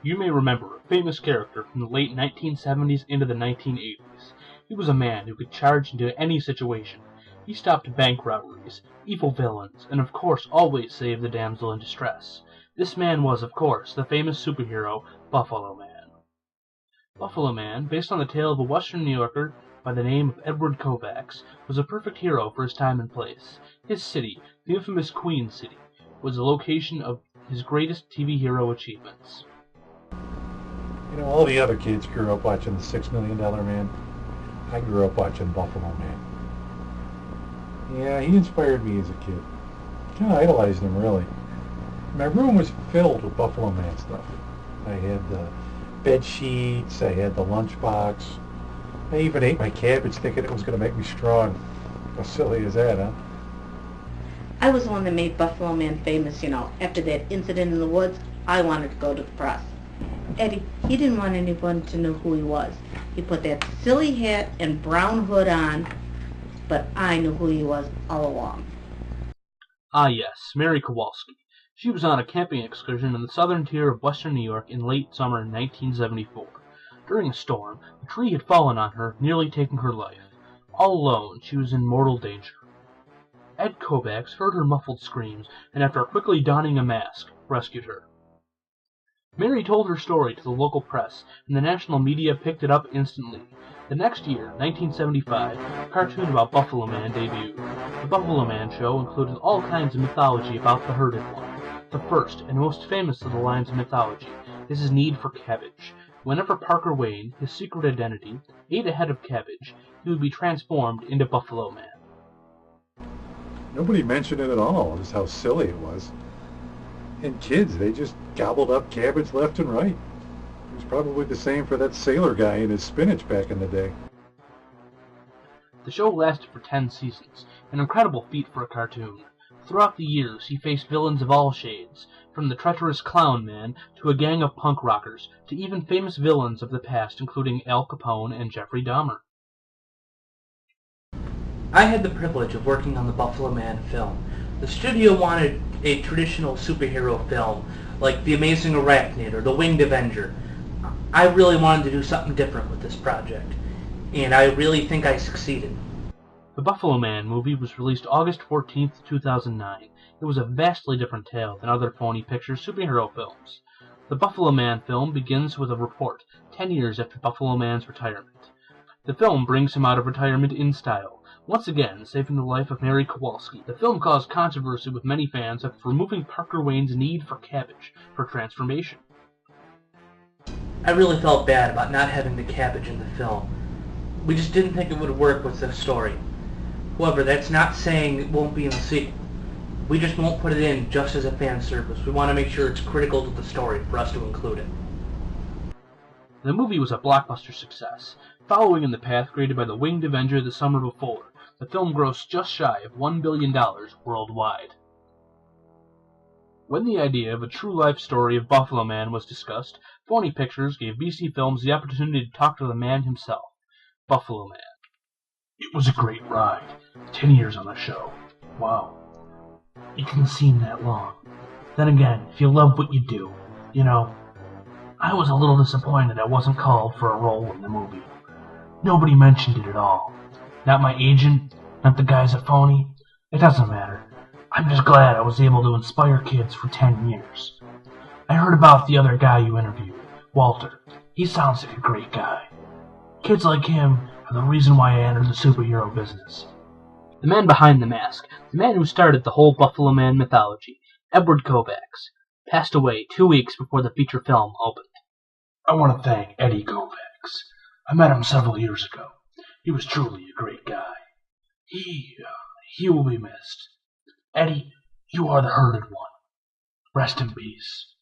You may remember a famous character from the late 1970s into the 1980s. He was a man who could charge into any situation. He stopped bank robberies, evil villains, and of course always saved the damsel in distress. This man was, of course, the famous superhero Buffalo Man. Buffalo Man, based on the tale of a Western New Yorker by the name of Edward Kovaks, was a perfect hero for his time and place. His city, the infamous Queen City, was the location of his greatest TV hero achievements. You know, all the other kids grew up watching the $6 Million Man. I grew up watching Buffalo Man. Yeah, he inspired me as a kid. Kind of idolized him, really. My room was filled with Buffalo Man stuff. I had the bed sheets, I had the lunchbox. I even ate my cabbage thinking it was going to make me strong. How silly is that, huh? I was the one that made Buffalo Man famous, After that incident in the woods, I wanted to go to the press. Eddie, he didn't want anyone to know who he was. He put that silly hat and brown hood on, but I knew who he was all along. Ah yes, Mary Kowalski. She was on a camping excursion in the southern tier of western New York in late summer 1974. During a storm, a tree had fallen on her, nearly taking her life. All alone, she was in mortal danger. Ed Kovaks heard her muffled screams, and after quickly donning a mask, rescued her. Mary told her story to the local press, and the national media picked it up instantly. The next year, 1975, a cartoon about Buffalo Man debuted. The Buffalo Man show included all kinds of mythology about the herded one. The first and most famous of the lines of mythology is his need for cabbage. Whenever Parker Wayne, his secret identity, ate a head of cabbage, he would be transformed into Buffalo Man. Nobody mentioned it at all, just how silly it was. And kids, they just gobbled up cabbage left and right. It was probably the same for that sailor guy and his spinach back in the day. The show lasted for 10 seasons, an incredible feat for a cartoon. Throughout the years, he faced villains of all shades, from the treacherous Clown Man to a gang of punk rockers, to even famous villains of the past, including Al Capone and Jeffrey Dahmer. I had the privilege of working on the Buffalo Man film. The studio wanted a traditional superhero film, like The Amazing Arachnid or The Winged Avenger. I really wanted to do something different with this project, and I really think I succeeded. The Buffalo Man movie was released August 14, 2009. It was a vastly different tale than other Phony Pictures superhero films. The Buffalo Man film begins with a report 10 years after Buffalo Man's retirement. The film brings him out of retirement in style, once again saving the life of Mary Kowalski. The film caused controversy with many fans after removing Parker Wayne's need for cabbage for transformation. I really felt bad about not having the cabbage in the film. We just didn't think it would work with the story. However, that's not saying it won't be in the sequel. We just won't put it in just as a fan service. We want to make sure it's critical to the story for us to include it. The movie was a blockbuster success, following in the path created by The Winged Avenger the summer before. The film grossed just shy of $1 billion worldwide. When the idea of a true-life story of Buffalo Man was discussed, Phony Pictures gave BC Films the opportunity to talk to the man himself, Buffalo Man. It was a great ride. 10 years on the show. Wow. It didn't seem that long. Then again, if you love what you do, I was a little disappointed I wasn't called for a role in the movie. Nobody mentioned it at all. Not my agent, not the guys at Phony. It doesn't matter. I'm just glad I was able to inspire kids for 10 years. I heard about the other guy you interviewed, Walter. He sounds like a great guy. Kids like him are the reason why I entered the superhero business. The man behind the mask, the man who started the whole Buffalo Man mythology, Edward Kovaks, passed away 2 weeks before the feature film opened. I want to thank Eddie Kovaks. I met him several years ago. He was truly a great guy. He will be missed. Eddie, you are the herded one. Rest in peace.